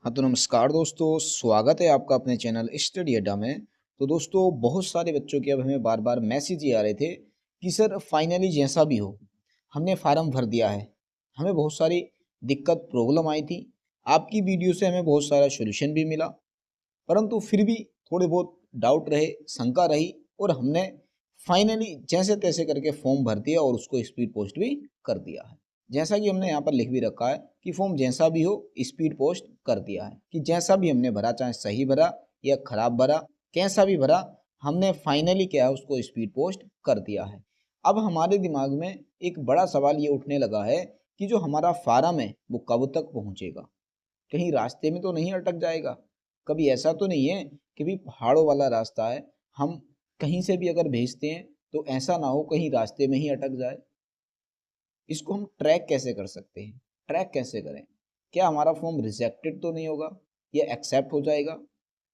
हाँ तो नमस्कार दोस्तों, स्वागत है आपका अपने चैनल स्टडी अड्डा में। तो दोस्तों, बहुत सारे बच्चों के अब हमें बार बार मैसेज ये आ रहे थे कि सर फाइनली जैसा भी हो हमने फार्म भर दिया है। हमें बहुत सारी दिक्कत प्रॉब्लम आई थी, आपकी वीडियो से हमें बहुत सारा सोल्यूशन भी मिला, परंतु फिर भी थोड़े बहुत डाउट रहे, शंका रही और हमने फाइनली जैसे तैसे करके फॉर्म भर दिया और उसको स्पीड पोस्ट भी कर दिया है। जैसा कि हमने यहाँ पर लिख भी रखा है कि फॉर्म जैसा भी हो स्पीड पोस्ट कर दिया है, कि जैसा भी हमने भरा, चाहे सही भरा या खराब भरा, कैसा भी भरा, हमने फाइनली क्या है उसको स्पीड पोस्ट कर दिया है। अब हमारे दिमाग में एक बड़ा सवाल ये उठने लगा है कि जो हमारा फार्म है वो कब तक पहुंचेगा, कहीं रास्ते में तो नहीं अटक जाएगा। कभी ऐसा तो नहीं है कि भी पहाड़ों वाला रास्ता है, हम कहीं से भी अगर भेजते हैं तो ऐसा ना हो कहीं रास्ते में ही अटक जाए। इसको हम ट्रैक कैसे कर सकते हैं, ट्रैक कैसे करें, क्या हमारा फॉर्म रिजेक्टेड तो नहीं होगा या एक्सेप्ट हो जाएगा।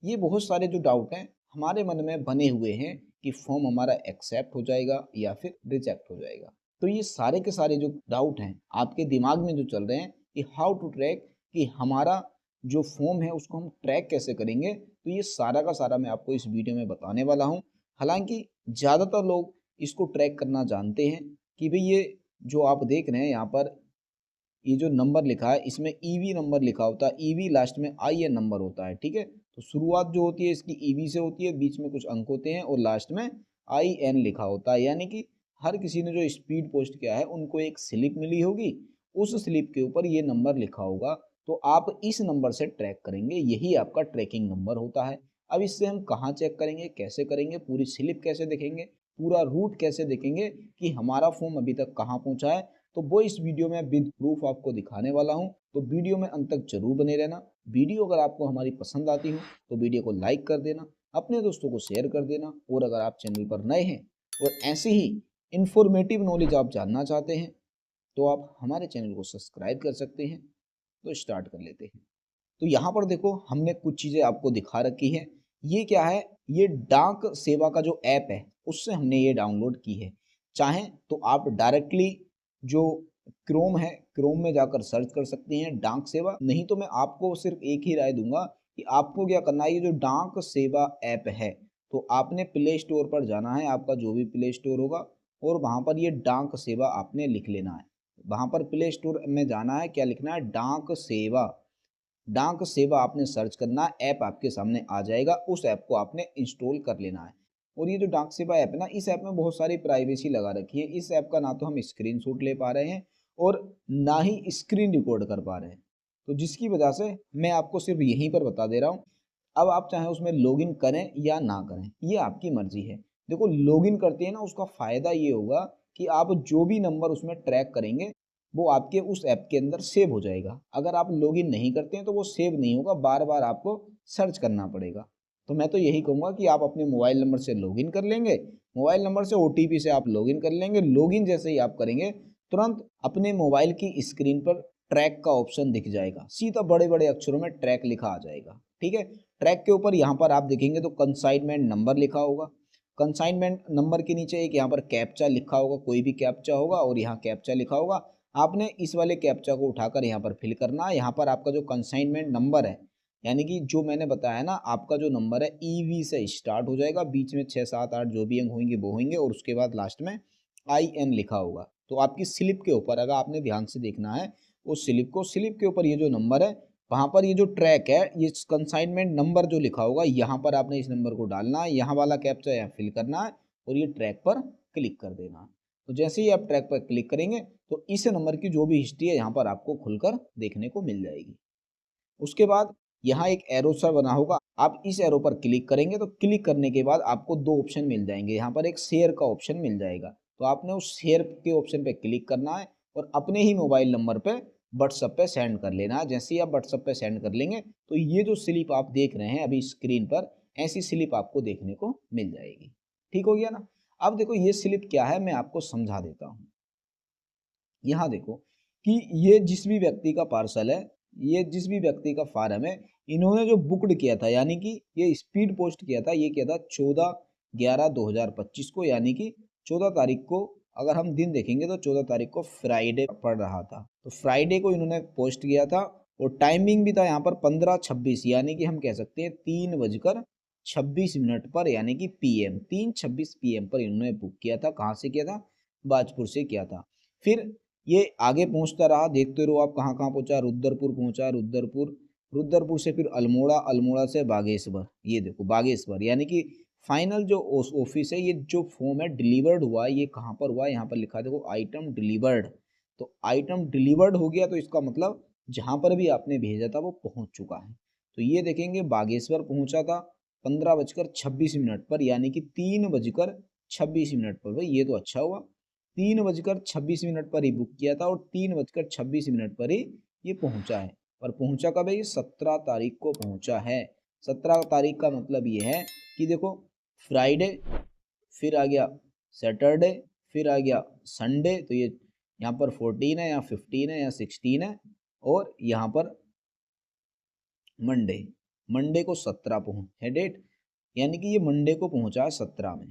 ये बहुत सारे जो डाउट हैं हमारे मन में बने हुए हैं कि फॉर्म हमारा एक्सेप्ट हो जाएगा या फिर रिजेक्ट हो जाएगा। तो ये सारे के सारे जो डाउट हैं आपके दिमाग में जो चल रहे हैं कि हाउ टू ट्रैक, कि हमारा जो फॉर्म है उसको हम ट्रैक कैसे करेंगे, तो ये सारा का सारा मैं आपको इस वीडियो में बताने वाला हूँ। हालांकि ज़्यादातर लोग इसको ट्रैक करना जानते हैं कि भाई ये जो आप देख रहे हैं यहाँ पर, ये जो नंबर लिखा है इसमें ईवी नंबर लिखा होता है, ईवी लास्ट में आई एन नंबर होता है, ठीक है। तो शुरुआत जो होती है इसकी ईवी से होती है, बीच में कुछ अंक होते हैं और लास्ट में आई एन लिखा होता है। यानी कि हर किसी ने जो स्पीड पोस्ट किया है उनको एक स्लिप मिली होगी, उस स्लिप के ऊपर ये नंबर लिखा होगा, तो आप इस नंबर से ट्रैक करेंगे, यही आपका ट्रैकिंग नंबर होता है। अब इससे हम कहाँ चेक करेंगे, कैसे करेंगे, पूरी स्लिप कैसे देखेंगे, पूरा रूट कैसे देखेंगे कि हमारा फॉर्म अभी तक कहाँ पहुँचा है, तो वो इस वीडियो में विद प्रूफ आपको दिखाने वाला हूं। तो वीडियो में अंत तक जरूर बने रहना। वीडियो अगर आपको हमारी पसंद आती हो तो वीडियो को लाइक कर देना, अपने दोस्तों को शेयर कर देना, और अगर आप चैनल पर नए हैं और ऐसी ही इंफॉर्मेटिव नॉलेज आप जानना चाहते हैं तो आप हमारे चैनल को सब्सक्राइब कर सकते हैं। तो स्टार्ट कर लेते हैं। तो यहाँ पर देखो हमने कुछ चीज़ें आपको दिखा रखी है। ये क्या है, ये डाक सेवा का जो ऐप है उससे हमने ये डाउनलोड की है। चाहें तो आप डायरेक्टली जो क्रोम है, क्रोम में जाकर सर्च कर सकते हैं डाक सेवा, नहीं तो मैं आपको सिर्फ एक ही राय दूंगा कि आपको क्या करना है, ये जो डाक सेवा ऐप है तो आपने प्ले स्टोर पर जाना है, आपका जो भी प्ले स्टोर होगा, और वहाँ पर ये डाक सेवा आपने लिख लेना है। वहाँ पर प्ले स्टोर में जाना है, क्या लिखना है, डाक सेवा। डाक सेवा आपने सर्च करना है, ऐप आपके सामने आ जाएगा, उस ऐप को आपने इंस्टॉल कर लेना है। और ये जो डाक सेवा ऐप है ना, इस ऐप में बहुत सारी प्राइवेसी लगा रखी है। इस ऐप का ना तो हम स्क्रीनशॉट ले पा रहे हैं और ना ही स्क्रीन रिकॉर्ड कर पा रहे हैं, तो जिसकी वजह से मैं आपको सिर्फ यहीं पर बता दे रहा हूँ। अब आप चाहे उसमें लॉगिन करें या ना करें, ये आपकी मर्जी है। देखो लॉगिन करते हैं ना, उसका फायदा ये होगा कि आप जो भी नंबर उसमें ट्रैक करेंगे वो आपके उस ऐप के अंदर सेव हो जाएगा। अगर आप लॉगिन नहीं करते हैं तो वो सेव नहीं होगा, बार बार आपको सर्च करना पड़ेगा। तो मैं तो यही कहूँगा कि आप अपने मोबाइल नंबर से लॉगिन कर लेंगे, मोबाइल नंबर से ओटीपी से आप लॉगिन कर लेंगे। लॉगिन जैसे ही आप करेंगे तुरंत अपने मोबाइल की स्क्रीन पर ट्रैक का ऑप्शन दिख जाएगा, सीधा बड़े बड़े अक्षरों में ट्रैक लिखा आ जाएगा, ठीक है। ट्रैक के ऊपर यहाँ पर आप देखेंगे तो कंसाइनमेंट नंबर लिखा होगा, कंसाइनमेंट नंबर के नीचे एक यहाँ पर कैप्चा लिखा होगा, कोई भी कैप्चा होगा और यहाँ कैप्चा लिखा होगा। आपने इस वाले कैप्चा को उठाकर यहाँ पर फिल करना है। यहाँ पर आपका जो कंसाइनमेंट नंबर है, यानी कि जो मैंने बताया ना, आपका जो नंबर है ईवी से स्टार्ट हो जाएगा, बीच में 6 7 8 जो भी अंक होंगे वो होंगे, और उसके बाद लास्ट में आई एन लिखा होगा। तो आपकी स्लिप के ऊपर अगर आपने ध्यान से देखना है उस स्लिप को, स्लिप के ऊपर ये जो नंबर है, वहाँ पर ये जो ट्रैक है, ये कंसाइनमेंट नंबर जो लिखा होगा, यहाँ पर आपने इस नंबर को डालना है, यहाँ वाला कैप्चा यहाँ फिल करना है और ये ट्रैक पर क्लिक कर देना है। तो जैसे ही आप ट्रैक पर क्लिक करेंगे तो इस नंबर की जो भी हिस्ट्री है यहाँ पर आपको खुलकर देखने को मिल जाएगी। उसके बाद यहाँ एक एरो सा बना होगा, आप इस एरो पर क्लिक करेंगे तो क्लिक करने के बाद आपको दो ऑप्शन मिल जाएंगे। यहाँ पर एक शेयर का ऑप्शन मिल जाएगा, तो आपने उस शेयर के ऑप्शन पे क्लिक करना है और अपने ही मोबाइल नंबर पे व्हाट्सएप पे सेंड कर लेना है। जैसे ही आप व्हाट्सएप पे सेंड कर लेंगे तो ये जो स्लिप आप देख रहे हैं अभी स्क्रीन पर, ऐसी स्लिप आपको देखने को मिल जाएगी। ठीक हो गया ना। अब देखो ये स्लिप क्या है, मैं आपको समझा देता हूँ। यहाँ देखो कि ये जिस भी व्यक्ति का पार्सल है, ये जिस भी व्यक्ति का फार्म है, इन्होंने जो बुक्ड किया था, यानी कि ये स्पीड पोस्ट किया था, ये किया था 14/11/2025 को, यानी कि 14 तारीख को। अगर हम दिन देखेंगे तो 14 तारीख को फ्राइडे पड़ रहा था, तो फ्राइडे को इन्होंने पोस्ट किया था और टाइमिंग भी था यहाँ पर 15:26, यानी कि हम कह सकते हैं 3:26 पर, यानी कि PM 3:26 PM पर इन्होंने बुक किया था। कहाँ से किया था? बाजपुर से किया था। फिर ये आगे पहुंचता रहा, देखते रहो आप कहाँ कहाँ पहुंचा। रुद्रपुर पहुंचा, रुद्रपुर से फिर अल्मोड़ा, अल्मोड़ा से बागेश्वर। ये देखो बागेश्वर, यानी कि फाइनल जो ऑफिस है, ये जो फॉर्म है डिलीवर्ड हुआ है, ये कहाँ पर हुआ है? यहाँ पर लिखा है देखो, आइटम डिलीवर्ड। तो आइटम डिलीवर्ड हो गया, तो इसका मतलब जहाँ पर भी आपने भेजा था वो पहुँच चुका है। तो ये देखेंगे बागेश्वर पहुँचा था 15:26 पर, यानी कि 3:26 पर। भाई ये तो अच्छा हुआ, 3:26 पर ही बुक किया था और 3:26 पर ही ये पहुंचा है। और पहुंचा कब है? ये 17 तारीख को पहुंचा है। 17 तारीख का मतलब ये है कि देखो, फ्राइडे, फिर आ गया सैटरडे, फिर आ गया संडे। तो ये यहाँ पर 14 है या 15 है या 16 है, और यहाँ पर मंडे को 17 पहुँच है डेट, यानी कि ये मंडे को पहुँचा है 17 में।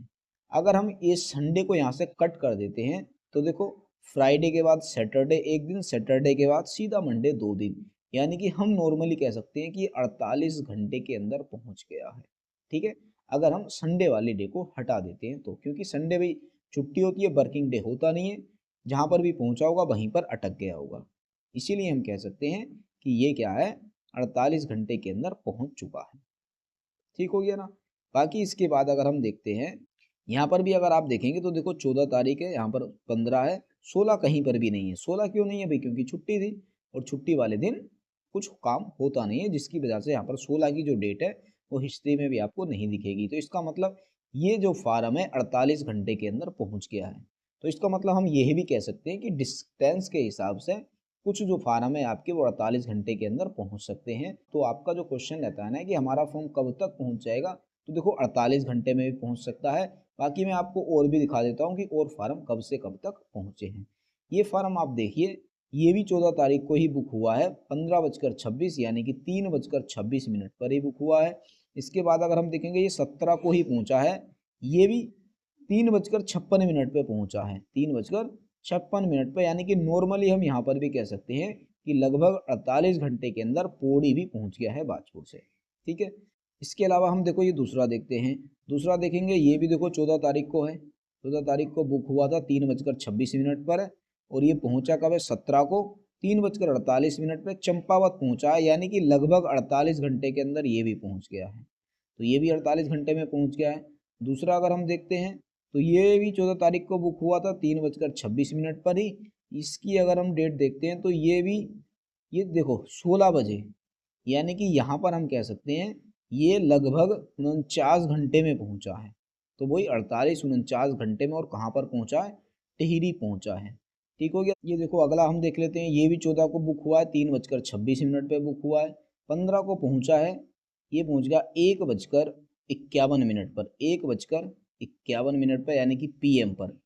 अगर हम ये संडे को यहाँ से कट कर देते हैं तो देखो, फ्राइडे के बाद सैटरडे एक दिन, सैटरडे के बाद सीधा मंडे 2 दिन, यानी कि हम नॉर्मली कह सकते हैं कि 48 घंटे के अंदर पहुँच गया है। ठीक है, अगर हम संडे वाले डे को हटा देते हैं तो, क्योंकि संडे भाई छुट्टी होती है, वर्किंग डे होता नहीं है, जहाँ पर भी पहुँचा होगा वहीं पर अटक गया होगा। इसीलिए हम कह सकते हैं कि ये क्या है, 48 घंटे के अंदर पहुँच चुका है। ठीक हो गया ना। बाकी इसके बाद अगर हम देखते हैं, यहाँ पर भी अगर आप देखेंगे तो देखो 14 तारीख है, यहाँ पर 15 है, 16 कहीं पर भी नहीं है। 16 क्यों नहीं है भाई? क्योंकि छुट्टी थी, और छुट्टी वाले दिन कुछ काम होता नहीं है, जिसकी वजह से यहाँ पर 16 की जो डेट है वो हिस्ट्री में भी आपको नहीं दिखेगी। तो इसका मतलब ये जो फार्म है 48 घंटे के अंदर पहुँच गया है। तो इसका मतलब हम यही भी कह सकते हैं कि डिस्टेंस के हिसाब से कुछ जो फार्म है आपके वो 48 घंटे के अंदर पहुंच सकते हैं। तो आपका जो क्वेश्चन रहता है ना कि हमारा फॉर्म कब तक पहुंच जाएगा, तो देखो 48 घंटे में भी पहुंच सकता है। बाकी मैं आपको और भी दिखा देता हूं कि और फार्म कब से कब तक पहुंचे हैं। ये फार्म आप देखिए, ये भी 14 तारीख को ही बुक हुआ है 15:26, यानी कि 3:26 पर ही बुक हुआ है। इसके बाद अगर हम देखेंगे ये 17 को ही पहुंचा है, ये भी 3:56 पे पहुंचा है, 3:56 पे, यानी कि नॉर्मली हम यहाँ पर भी कह सकते हैं कि लगभग 48 घंटे के अंदर पौड़ी भी पहुंच गया है बाजपुर से। ठीक है, इसके अलावा हम देखो ये दूसरा देखते हैं। दूसरा देखेंगे, ये भी देखो 14 तारीख को है, 14 तारीख को बुक हुआ था 3:26 पर है, और ये पहुंचा कब है? 17 को 3:48 पे चंपावत पहुंचा है, यानी कि लगभग 48 घंटे के अंदर ये भी पहुंच गया है। तो ये भी 48 घंटे में पहुंच गया है। दूसरा अगर हम देखते हैं तो ये भी 14 तारीख को बुक हुआ था 3:26 पर ही। इसकी अगर हम डेट देखते हैं तो ये भी, ये देखो 16 बजे, यानी कि यहाँ पर हम कह सकते हैं ये लगभग 49 घंटे में पहुँचा है। तो वही 48-49 घंटे में, और कहाँ पर पहुँचा है? टिहरी पहुँचा है। ठीक हो गया। ये देखो अगला हम देख लेते हैं, ये भी 14 को बुक हुआ है, 3:26 पे बुक हुआ है। 15 को पहुँचा है, ये पहुँच गया 1:51 पर, 1:51 पर, यानी कि PM पर।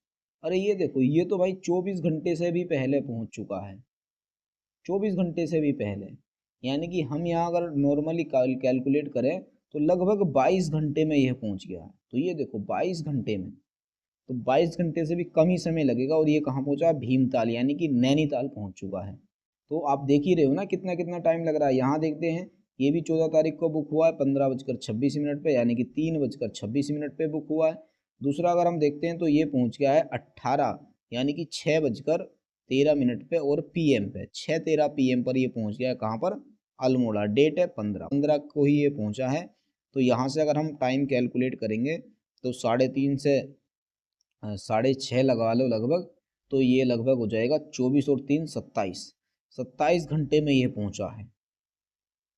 अरे ये देखो, ये तो भाई 24 घंटे से भी पहले पहुँच चुका है, 24 घंटे से भी पहले, यानी कि हम यहाँ अगर नॉर्मली कैलकुलेट करें तो लगभग 22 घंटे में यह पहुँच गया है। तो ये देखो 22 घंटे में, तो 22 घंटे से भी कम ही समय लगेगा, और ये कहाँ पहुँचा? भीमताल, यानी कि नैनीताल पहुँच चुका है। तो आप देख ही रहे हो ना कितना कितना टाइम लग रहा है। यहाँ देखते हैं, ये भी 14 तारीख को बुक हुआ है 15:26 पे, यानी कि 3:26 पे बुक हुआ है। दूसरा अगर हम देखते हैं तो ये पहुँच गया है 18, यानी कि 6:13 पे, और PM पे 6:13 PM पर ये पहुँच गया है। कहाँ पर? अल्मोड़ा। डेट है 15 को ही ये पहुँचा है। तो यहाँ से अगर हम टाइम कैलकुलेट करेंगे तो 3:30 से 6:30 लगा लो लगभग, तो ये लगभग हो जाएगा 24 और 3 27, 27 घंटे में ये पहुंचा है।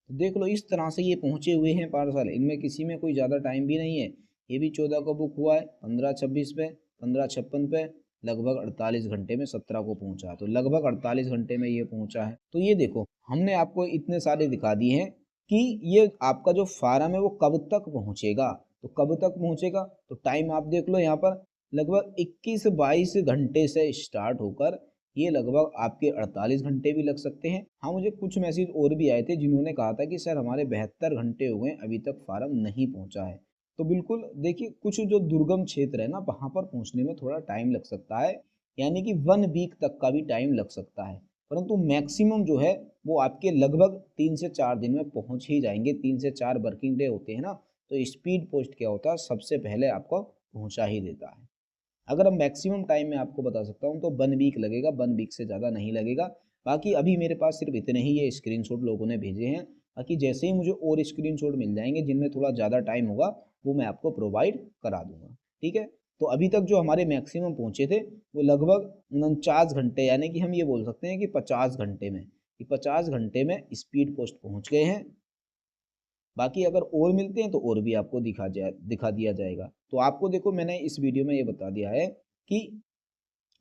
तो देख लो इस तरह से ये पहुंचे हुए हैं पार्सल, इनमें किसी में कोई ज़्यादा टाइम भी नहीं है। ये भी 14 को बुक हुआ है 15:26 पे, 15:56 पे, लगभग 48 घंटे में 17 को पहुंचा है। तो लगभग 48 घंटे में ये पहुंचा है। तो ये देखो हमने आपको इतने सारे दिखा दिए हैं कि ये आपका जो फार्म है वो कब तक पहुंचेगा। तो कब तक पहुंचेगा, तो टाइम आप देख लो यहाँ पर, लगभग 21-22 घंटे से स्टार्ट होकर ये लगभग आपके 48 घंटे भी लग सकते हैं। हाँ, मुझे कुछ मैसेज और भी आए थे जिन्होंने कहा था कि सर हमारे 72 घंटे हो गए अभी तक फार्म नहीं पहुंचा है। तो बिल्कुल देखिए, कुछ जो दुर्गम क्षेत्र है ना, वहाँ पर पहुँचने में थोड़ा टाइम लग सकता है, यानी कि 1 वीक तक का भी टाइम लग सकता है, परंतु मैक्सिमम जो है वो आपके लगभग 3 से 4 दिन में पहुंच ही जाएंगे। 3 से 4 वर्किंग डे होते हैं ना, तो स्पीड पोस्ट क्या होता है, सबसे पहले आपको पहुंचा ही देता है। अगर हम मैक्सिमम टाइम में आपको बता सकता हूँ तो 1 वीक लगेगा, 1 वीक से ज़्यादा नहीं लगेगा। बाकी अभी मेरे पास सिर्फ इतने ही ये स्क्रीनशॉट लोगों ने भेजे हैं। बाकी जैसे ही मुझे और स्क्रीनशॉट मिल जाएंगे जिनमें थोड़ा ज़्यादा टाइम होगा, वो मैं आपको प्रोवाइड करा दूंगा। ठीक है, तो अभी तक जो हमारे मैक्सिमम पहुँचे थे वो लगभग 49 घंटे, यानी कि हम ये बोल सकते हैं कि 50 घंटे में, कि 50 घंटे में स्पीड पोस्ट पहुँच गए हैं। बाकी अगर और मिलते हैं तो और भी आपको दिखा दिया जाएगा। तो आपको देखो, मैंने इस वीडियो में ये बता दिया है कि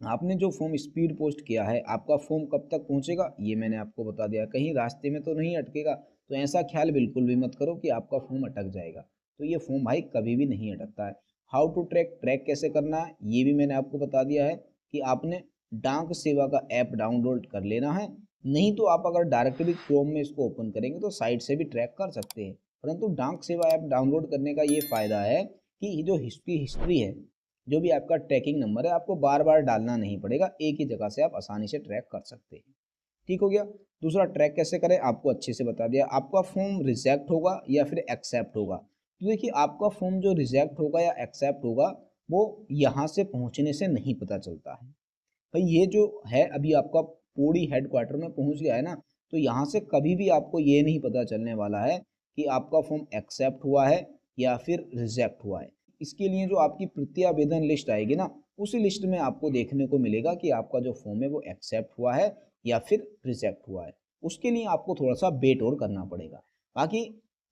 आपने जो फॉर्म स्पीड पोस्ट किया है, आपका फॉर्म कब तक पहुंचेगा ये मैंने आपको बता दिया। कहीं रास्ते में तो नहीं अटकेगा, तो ऐसा ख्याल बिल्कुल भी मत करो कि आपका फॉर्म अटक जाएगा। तो ये फॉर्म भाई कभी भी नहीं अटकता है। हाउ टू ट्रैक कैसे करना है ये भी मैंने आपको बता दिया है कि आपने डाक सेवा का ऐप डाउनलोड कर लेना है। नहीं तो आप अगर डायरेक्टली क्रोम में इसको ओपन करेंगे तो साइट से भी ट्रैक कर सकते हैं। परंतु डाक सेवा ऐप डाउनलोड करने का ये फ़ायदा है कि जो हिस्ट्री है, जो भी आपका ट्रैकिंग नंबर है, आपको बार बार डालना नहीं पड़ेगा, एक ही जगह से आप आसानी से ट्रैक कर सकते हैं। ठीक हो गया। दूसरा, ट्रैक कैसे करें आपको अच्छे से बता दिया। आपका फॉर्म रिजेक्ट होगा या फिर एक्सेप्ट होगा। तो देखिए, आपका फॉर्म जो रिजेक्ट होगा या एक्सेप्ट होगा वो यहाँ से पहुँचने से नहीं पता चलता है। भाई ये जो है अभी आपका पूरी हेडक्वार्टर में पहुँच गया है ना, तो यहाँ से कभी भी आपको ये नहीं पता चलने वाला है कि आपका फॉर्म एक्सेप्ट हुआ है या फिर रिजेक्ट हुआ है। इसके लिए जो आपकी प्रत्यावेदन लिस्ट आएगी ना, उसी लिस्ट में आपको देखने को मिलेगा कि आपका जो फॉर्म है वो एक्सेप्ट हुआ है या फिर रिजेक्ट हुआ है। उसके लिए आपको थोड़ा सा वेट और करना पड़ेगा। बाकी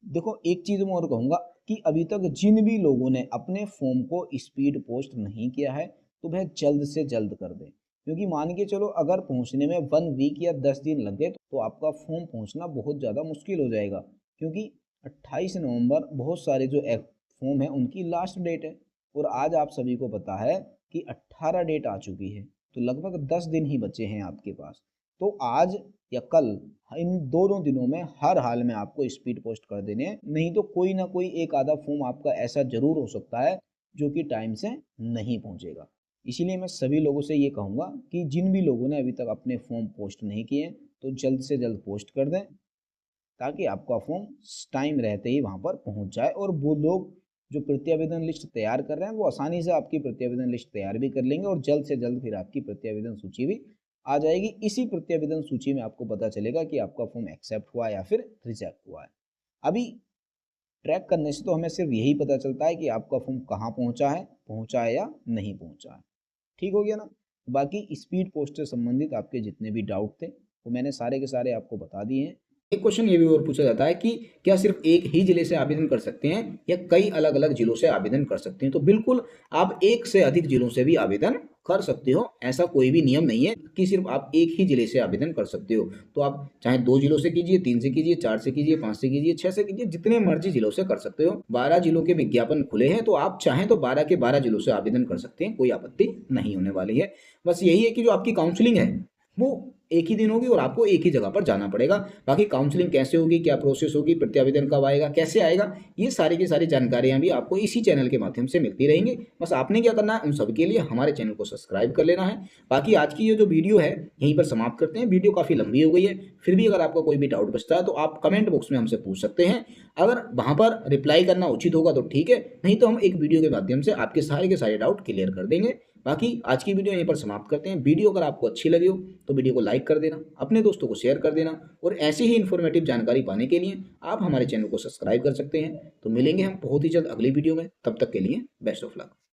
देखो, एक चीज़ मैं और कहूँगा कि अभी तक जिन भी लोगों ने अपने फॉर्म को स्पीड पोस्ट नहीं किया है, तो वह जल्द से जल्द कर दें। क्योंकि मान के चलो, अगर पहुंचने में 1 वीक या 10 दिन लग गए तो आपका फॉर्म पहुंचना बहुत ज़्यादा मुश्किल हो जाएगा। क्योंकि 28 नवंबर बहुत सारे जो फॉर्म है उनकी लास्ट डेट है, और आज आप सभी को पता है कि 18 डेट आ चुकी है। तो लगभग 10 दिन ही बचे हैं आपके पास। तो आज या कल, इन दोनों दिनों में हर हाल में आपको स्पीड पोस्ट कर देने हैं। नहीं तो कोई ना कोई एक आधा फॉर्म आपका ऐसा जरूर हो सकता है जो कि टाइम से नहीं पहुंचेगा। इसीलिए मैं सभी लोगों से ये कहूँगा कि जिन भी लोगों ने अभी तक अपने फॉर्म पोस्ट नहीं किए तो जल्द से जल्द पोस्ट कर दें, ताकि आपका फॉर्म टाइम रहते ही वहाँ पर पहुँच जाए, और वो लोग जो प्रत्यावेदन लिस्ट तैयार कर रहे हैं वो आसानी से आपकी प्रत्यावेदन लिस्ट तैयार भी कर लेंगे, और जल्द से जल्द फिर आपकी प्रत्यावेदन सूची भी आ जाएगी। इसी प्रत्यावेदन सूची में आपको पता चलेगा कि आपका फॉर्म एक्सेप्ट हुआ या फिर रिजेक्ट हुआ है। अभी ट्रैक करने से तो हमें सिर्फ यही पता चलता है कि आपका फॉर्म कहाँ पहुँचा है या नहीं पहुँचा है। ठीक हो गया ना। बाकी स्पीड पोस्ट से संबंधित आपके जितने भी डाउट थे वो मैंने सारे के सारे आपको बता दिए हैं। एक क्वेश्चन ये भी और पूछा जाता है कि क्या सिर्फ एक ही जिले से आवेदन कर सकते हैं या कई अलग अलग जिलों से आवेदन कर सकते हैं। तो बिल्कुल, आप एक से अधिक जिलों से भी आवेदन कर सकते हो। ऐसा कोई भी नियम नहीं है कि सिर्फ आप एक ही जिले से आवेदन कर सकते हो। तो आप चाहे 2 जिलों से कीजिए, 3 से कीजिए, 4 से कीजिए, 5 से कीजिए, 6 से कीजिए, जितने मर्जी जिलों से कर सकते हो। 12 जिलों के विज्ञापन खुले हैं, तो आप चाहें तो 12 के 12 जिलों से आवेदन कर सकते हैं, कोई आपत्ति नहीं होने वाली है। बस यही है कि जो आपकी काउंसलिंग है वो एक ही दिन होगी और आपको एक ही जगह पर जाना पड़ेगा। बाकी काउंसलिंग कैसे होगी, क्या प्रोसेस होगी, प्रत्यावेदन कब आएगा, कैसे आएगा, ये सारी की सारी जानकारियां भी आपको इसी चैनल के माध्यम से मिलती रहेंगी। बस आपने क्या करना है, उन सबके लिए हमारे चैनल को सब्सक्राइब कर लेना है। बाकी आज की ये जो वीडियो है यहीं पर समाप्त करते हैं। वीडियो काफ़ी लंबी हो गई है, फिर भी अगर आपका कोई भी डाउट बचता है तो आप कमेंट बॉक्स में हमसे पूछ सकते हैं। अगर वहाँ पर रिप्लाई करना उचित होगा तो ठीक है, नहीं तो हम एक वीडियो के माध्यम से आपके सारे के सारे डाउट क्लियर कर देंगे। बाकी आज की वीडियो यहीं पर समाप्त करते हैं। वीडियो अगर आपको अच्छी लगी हो तो वीडियो को लाइक कर देना, अपने दोस्तों को शेयर कर देना, और ऐसी ही इन्फॉर्मेटिव जानकारी पाने के लिए आप हमारे चैनल को सब्सक्राइब कर सकते हैं। तो मिलेंगे हम बहुत ही जल्द अगली वीडियो में, तब तक के लिए बेस्ट ऑफ लक।